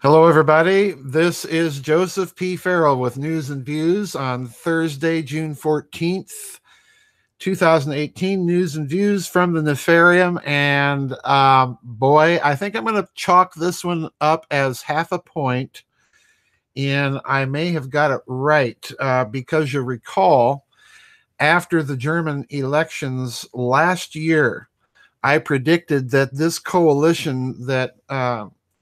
Hello, everybody. This is Joseph P. Farrell with News and Views on Thursday, June 14th, 2018. News and Views from the Nefarium. And boy, I think I'm going to chalk this one up as half a point. And I may have got it right because you'll recall after the German elections last year, I predicted that this coalition that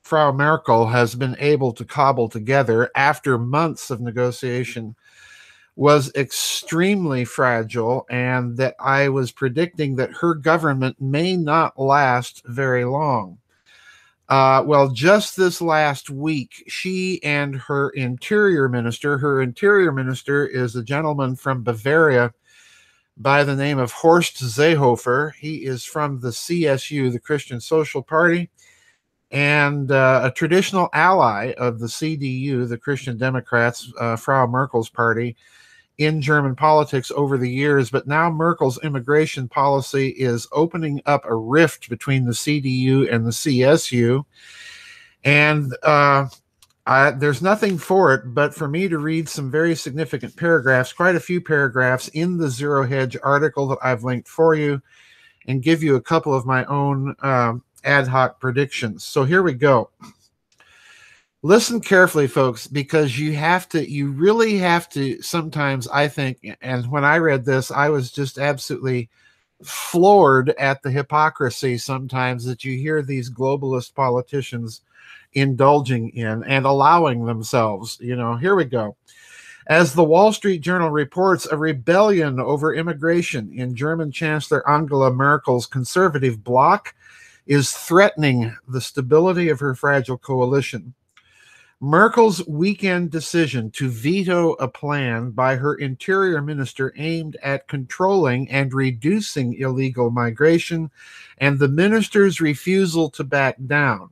Frau Merkel has been able to cobble together after months of negotiation was extremely fragile, and that I was predicting that her government may not last very long. Well, just this last week, she and her Interior Minister is a gentleman from Bavaria by the name of Horst Seehofer. He is from the CSU, the Christian Social Party, and a traditional ally of the CDU, the Christian Democrats, Frau Merkel's party, in German politics over the years. But now Merkel's immigration policy is opening up a rift between the CDU and the CSU. And there's nothing for it but for me to read some very significant paragraphs, quite a few paragraphs in the Zero Hedge article that I've linked for you, and give you a couple of my own ad hoc predictions. So here we go. Listen carefully, folks, because you really have to sometimes, I think, and when I read this, I was just absolutely floored at the hypocrisy sometimes that you hear these globalist politicians indulging in and allowing themselves. Here we go. As the Wall Street Journal reports, a rebellion over immigration in German Chancellor Angela Merkel's conservative bloc is threatening the stability of her fragile coalition. Merkel's weekend decision to veto a plan by her Interior Minister aimed at controlling and reducing illegal migration, and the minister's refusal to back down,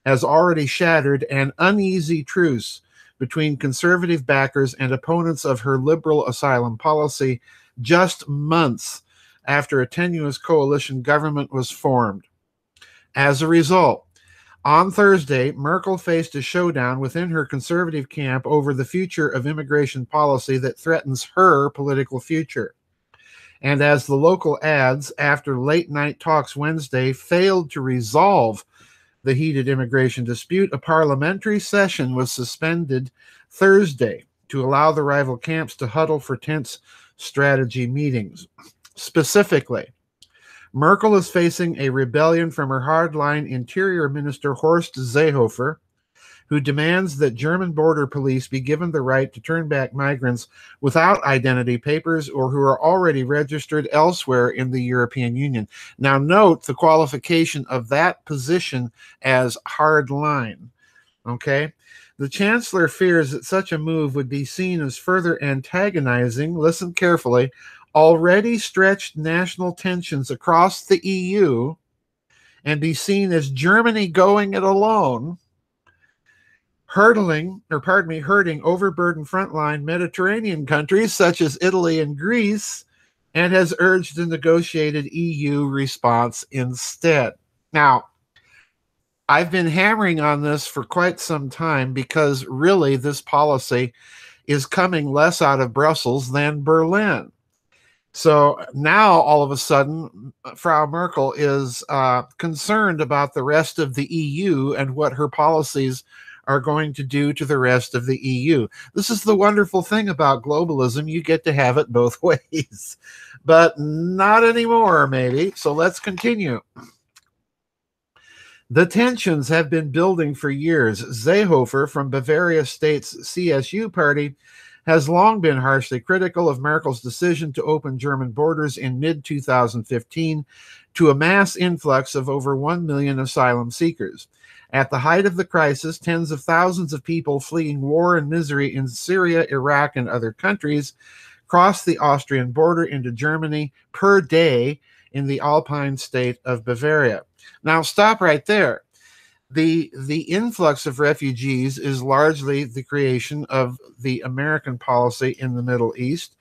has already shattered an uneasy truce between conservative backers and opponents of her liberal asylum policy just months after a tenuous coalition government was formed. As a result, on Thursday, Merkel faced a showdown within her conservative camp over the future of immigration policy that threatens her political future. And as the local adds, after late-night talks Wednesday failed to resolve the heated immigration dispute, a parliamentary session was suspended Thursday to allow the rival camps to huddle for tense strategy meetings. Specifically, Merkel is facing a rebellion from her hardline Interior Minister Horst Seehofer, who demands that German border police be given the right to turn back migrants without identity papers or who are already registered elsewhere in the European Union. Now, note the qualification of that position as hardline. Okay? The Chancellor fears that such a move would be seen as further antagonizing, listen carefully, already stretched national tensions across the EU, and be seen as Germany going it alone, hurting overburdened frontline Mediterranean countries such as Italy and Greece, and has urged a negotiated EU response instead. Now, I've been hammering on this for quite some time because really this policy is coming less out of Brussels than Berlin. So now, all of a sudden, Frau Merkel is concerned about the rest of the EU and what her policies are going to do to the rest of the EU. This is the wonderful thing about globalism. You get to have it both ways, but not anymore, maybe. So let's continue. The tensions have been building for years. Seehofer from Bavaria State's CSU party has long been harshly critical of Merkel's decision to open German borders in mid-2015 to a mass influx of over 1 million asylum seekers. At the height of the crisis, tens of thousands of people fleeing war and misery in Syria, Iraq, and other countries crossed the Austrian border into Germany per day in the Alpine state of Bavaria. Now, stop right there. The influx of refugees is largely the creation of the American policy in the Middle East.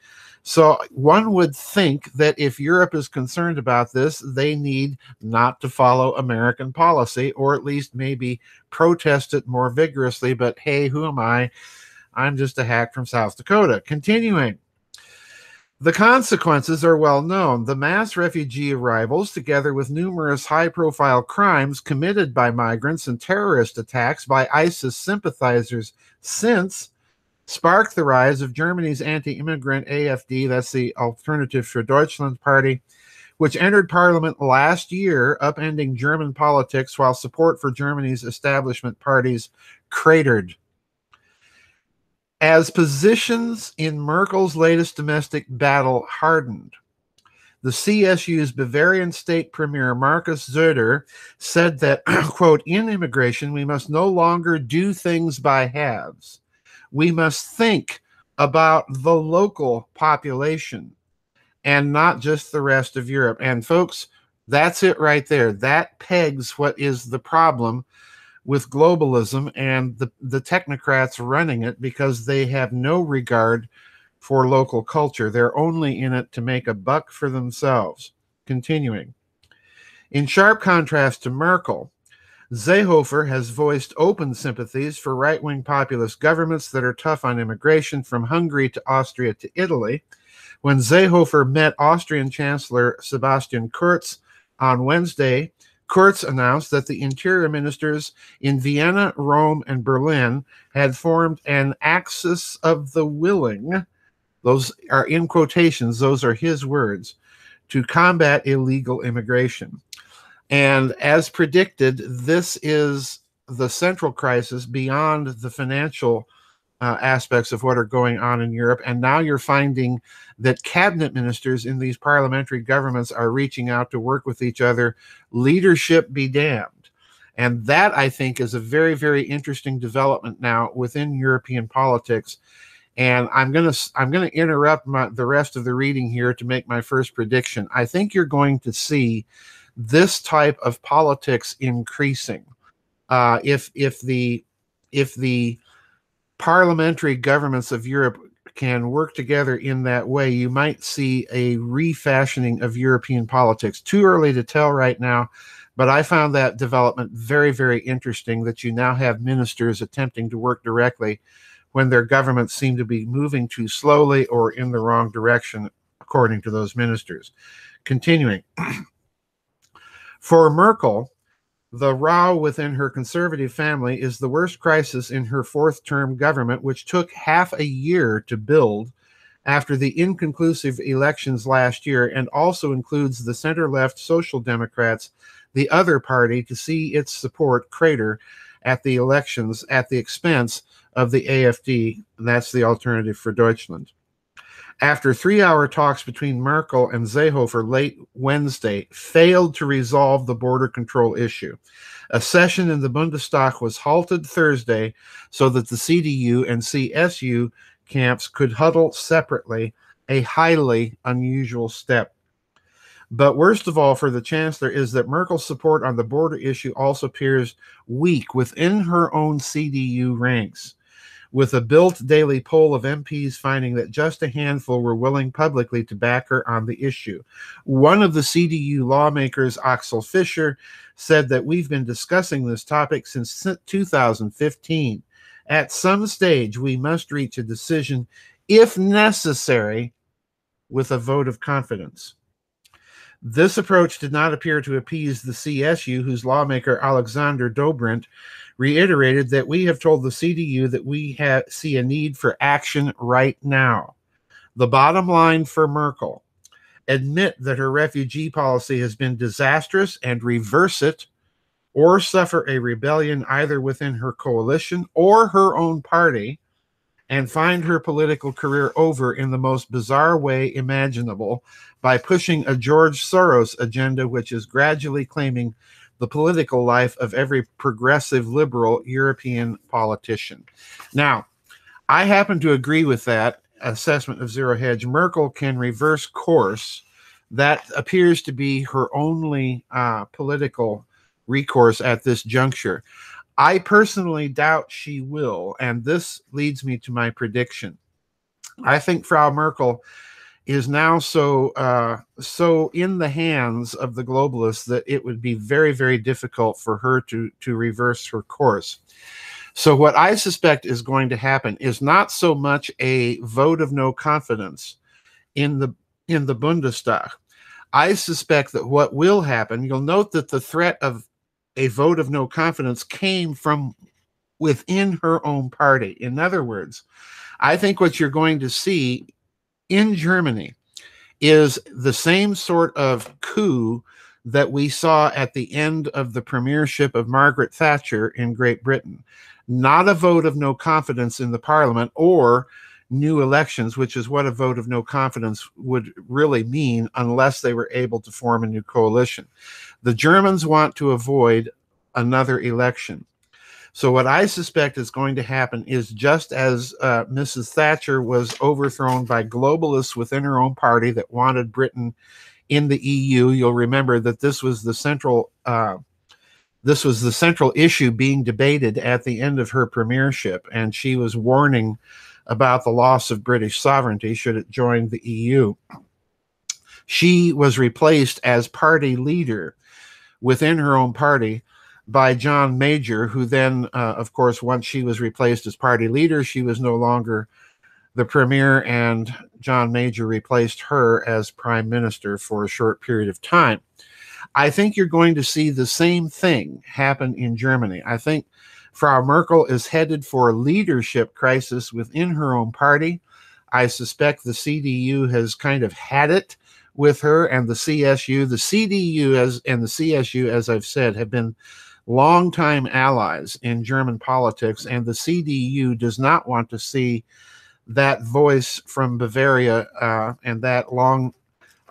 So one would think that if Europe is concerned about this, they need not to follow American policy, or at least maybe protest it more vigorously. But hey, who am I? I'm just a hack from South Dakota. Continuing. The consequences are well known. The mass refugee arrivals, together with numerous high-profile crimes committed by migrants and terrorist attacks by ISIS sympathizers since, sparked the rise of Germany's anti-immigrant AfD, that's the Alternative für Deutschland party, which entered parliament last year, upending German politics while support for Germany's establishment parties cratered. As positions in Merkel's latest domestic battle hardened, the CSU's Bavarian state premier Markus Söder said that, quote, in immigration, we must no longer do things by halves. We must think about the local population and not just the rest of Europe. And folks, that's it right there. That pegs what is the problem with globalism and the technocrats running it, because they have no regard for local culture. They're only in it to make a buck for themselves. Continuing. In sharp contrast to Merkel, Seehofer has voiced open sympathies for right-wing populist governments that are tough on immigration, from Hungary to Austria to Italy. When Seehofer met Austrian Chancellor Sebastian Kurz on Wednesday, Kurz announced that the interior ministers in Vienna, Rome, and Berlin had formed an axis of the willing, those are in quotations, those are his words, to combat illegal immigration. And as predicted, this is the central crisis beyond the financial aspects of what are going on in Europe. And now you're finding that cabinet ministers in these parliamentary governments are reaching out to work with each other. Leadership be damned. And that, I think, is a very, very interesting development now within European politics. And I'm gonna interrupt the rest of the reading here to make my first prediction. I think you're going to see this type of politics increasing. If the parliamentary governments of Europe can work together in that way, you might see a refashioning of European politics. Too early to tell right now, but I found that development very, very interesting, that you now have ministers attempting to work directly when their governments seem to be moving too slowly or in the wrong direction, according to those ministers. Continuing. For Merkel, the row within her conservative family is the worst crisis in her fourth-term government, which took half a year to build after the inconclusive elections last year, and also includes the center-left Social Democrats, the other party to see its support crater at the elections at the expense of the AfD, that's the Alternative for Deutschland. After 3-hour talks between Merkel and Seehofer late Wednesday failed to resolve the border control issue, a session in the Bundestag was halted Thursday so that the CDU and CSU camps could huddle separately, a highly unusual step. But worst of all for the chancellor is that Merkel's support on the border issue also appears weak within her own CDU ranks, with a built daily poll of MPs finding that just a handful were willing publicly to back her on the issue. One of the CDU lawmakers, Axel Fischer, said that we've been discussing this topic since 2015. At some stage, we must reach a decision, if necessary, with a vote of confidence. This approach did not appear to appease the CSU, whose lawmaker Alexander Dobrindt reiterated that we have told the CDU that we see a need for action right now. The bottom line for Merkel: admit that her refugee policy has been disastrous and reverse it, or suffer a rebellion either within her coalition or her own party, and find her political career over in the most bizarre way imaginable by pushing a George Soros agenda, which is gradually claiming the political life of every progressive liberal European politician. Now, I happen to agree with that assessment of Zero Hedge. Merkel can reverse course. That appears to be her only political recourse at this juncture. I personally doubt she will, and this leads me to my prediction. I think Frau Merkel is now so in the hands of the globalists that it would be very, very difficult for her to reverse her course. So what I suspect is going to happen is not so much a vote of no confidence in the Bundestag. I suspect that what will happen, you'll note that the threat of a vote of no confidence came from within her own party. In other words, I think what you're going to see in Germany is the same sort of coup that we saw at the end of the premiership of Margaret Thatcher in Great Britain. Not a vote of no confidence in the parliament or new elections, which is what a vote of no confidence would really mean unless they were able to form a new coalition. The Germans want to avoid another election. So what I suspect is going to happen is, just as Mrs. Thatcher was overthrown by globalists within her own party that wanted Britain in the EU, you'll remember that this was the central issue being debated at the end of her premiership, and she was warning about the loss of British sovereignty should it join the EU. She was replaced as party leader within her own party by John Major, who then, of course, once she was replaced as party leader, she was no longer the premier, and John Major replaced her as prime minister for a short period of time. I think you're going to see the same thing happen in Germany. I think Frau Merkel is headed for a leadership crisis within her own party. I suspect the CDU has kind of had it with her, and the CSU. The CDU and the CSU, as I've said, have been longtime allies in German politics, and the CDU does not want to see that voice from Bavaria and that long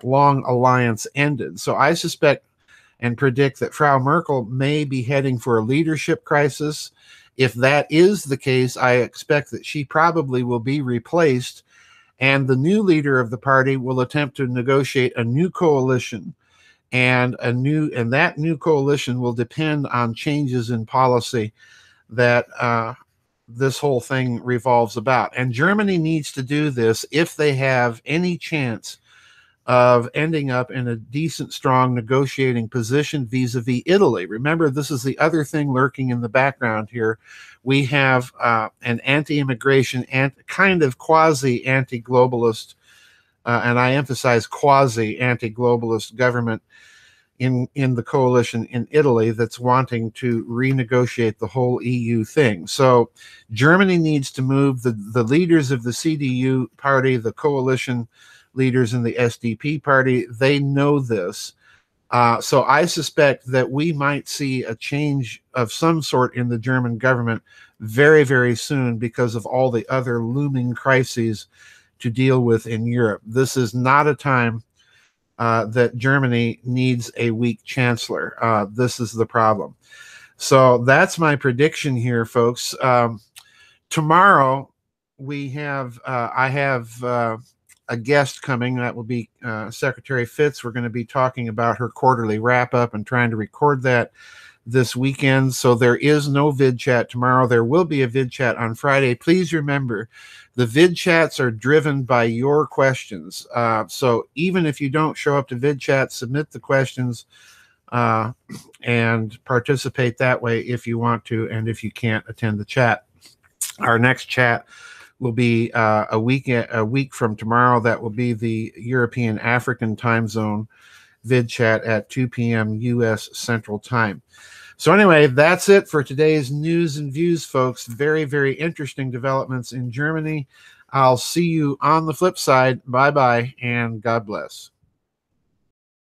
alliance ended. So I suspect and predict that Frau Merkel may be heading for a leadership crisis. If that is the case, I expect that she probably will be replaced, and the new leader of the party will attempt to negotiate a new coalition. And that new coalition will depend on changes in policy that this whole thing revolves about. And Germany needs to do this if they have any chance of ending up in a decent, strong negotiating position vis-a-vis Italy. Remember, this is the other thing lurking in the background here. We have an anti-immigration, kind of quasi-anti-globalist, and I emphasize quasi-anti-globalist government in the coalition in Italy that's wanting to renegotiate the whole EU thing. So Germany needs to move the leaders of the CDU party, the coalition leaders in the SDP party. They know this. So I suspect that we might see a change of some sort in the German government very, very soon because of all the other looming crises to deal with in Europe. This is not a time that Germany needs a weak chancellor. This is the problem. So that's my prediction here, folks. Tomorrow I have a guest coming. That will be Secretary Fitz. We're going to be talking about her quarterly wrap-up and trying to record that this weekend. So there is no vid chat tomorrow. There will be a vid chat on Friday. Please remember, the vid chats are driven by your questions. So even if you don't show up to vid chat, submit the questions and participate that way if you want to, and if you can't, attend the chat. Our next chat will be a week from tomorrow. That will be the European African time zone vid chat at 2 p.m. U.S. Central Time. So anyway, that's it for today's news and views, folks. Very, very interesting developments in Germany. I'll see you on the flip side. Bye-bye, and God bless.